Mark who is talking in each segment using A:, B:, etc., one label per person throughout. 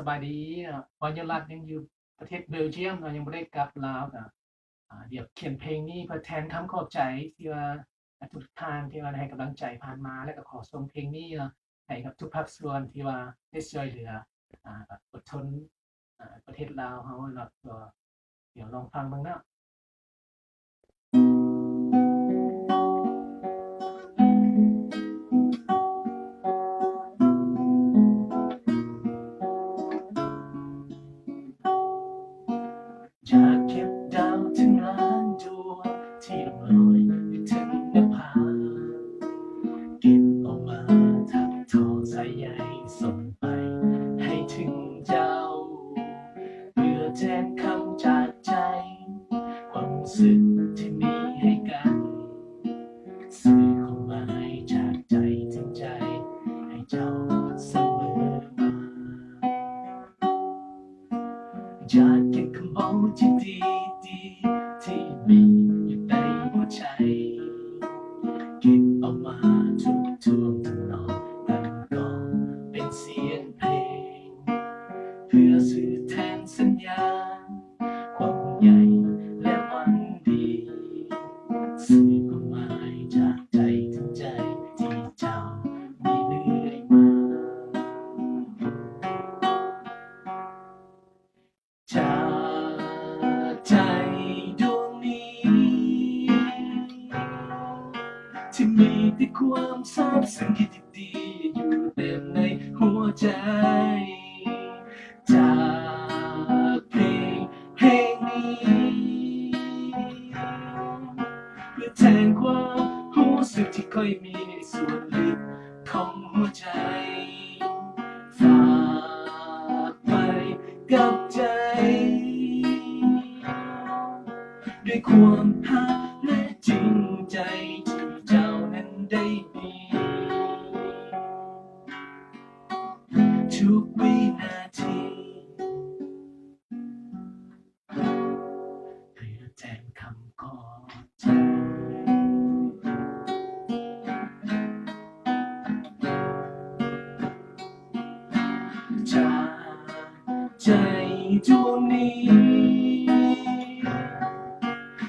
A: สบายดีวันยรัตน์ยังอยู่ประเทศเบลเยียมเรายังไม่ได้กลับลาวเดี๋ยวเขียนเพลงนี้เพื่อแทนคำขอบใจที่ว่าทุกท่านที่ว่าให้กำลังใจผ่านมาและก็ขอส่งเพลงนี้ให้กับทุกภาคส่วนที่ว่าได้ช่วยเหลืออดทนประเทศลาวเขาแล้วก็เดี๋ยวลองฟังบ้างนะ อยากเก็บดาวถึงล้านดวงที่ลอยอยู่ถึงนภาเก็บเอามาถักทอสายใยส่งไปให้ถึงเจ้าเพื่อแทนคำจากใจความรู้สึกที่มีให้กันสื่อความหมายจากใจถึงใจให้เจ้าเสมอมาอยากเก็บคำบอกที่ดีที่มีอยู่ในหัวใจเก็บเอามาทุกทวงทำนองกันก็เป็นเสียงเพลงเพื่อสื่อแทนสัญญาความห่วงใยและหวังดีสื่อความหมายจากใจถึงใจที่เจ้ามีเรื่อยมาจากใจดวงนี้ที่มีแต่ความซาบซึ้งที่ดีอยู่เต็มในหัวใจจากเพลงนี้เพื่อแทนความรู้สึกที่เคยมีในส่วนลึกของหัวใจฝากไปกับใจด้วยความหักและจริงใจที่เจ้านั้นได้มีทุกวินาทีเพื่อแทนคำขอบใจจากใจดวงนี้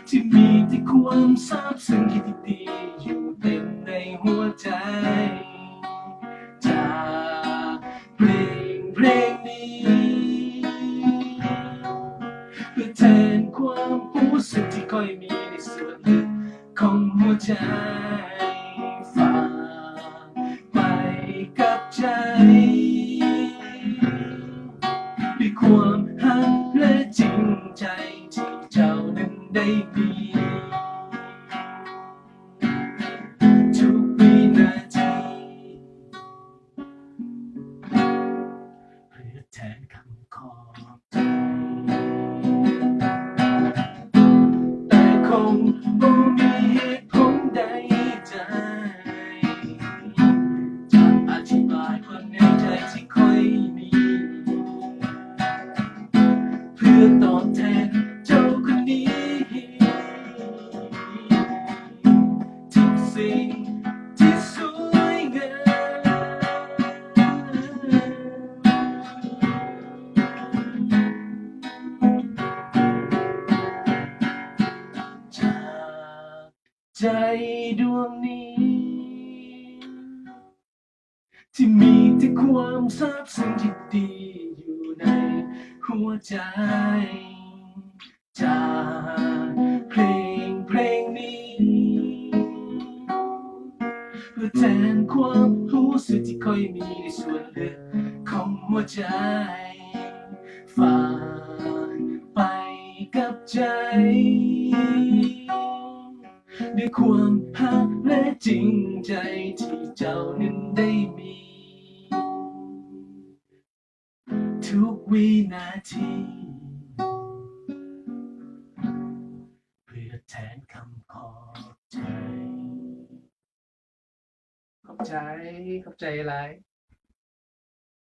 A: ที่มีแต่ความซาบซึ้งที่ดีอยู่เต็มในหัวใจจากเพลงนี้เพื่อแทนความรู้สึกที่ค่อยมีในส่วนลึกของหัวใจฝากไปกับใจด้วยความหักและจริงใจที่เจ้านั้นได้มีทุกวินาทีเพื่อแทนคำขอบใจแต่คงบ่มีเหตุผลใดจะอธิบายความในใจที่ค่อยมีเพื่อตอบแทนเจ้าคนนี้ทุกสิ่งที่สวยงามจากใจดวงนี้ที่มีแต่ความซาบซึ้งที่ดีอยู่ในหัวใจจากเพลงนี้เพื่อแทนความรู้สึกที่เคยมีในส่วนลึกของหัวใจฝากไปกับใจด้วยความหักและจริงใจที่เจ้านั้นได้มีทุกวินาทีเพื่อแทนคำขอบใจขอบใจอะไร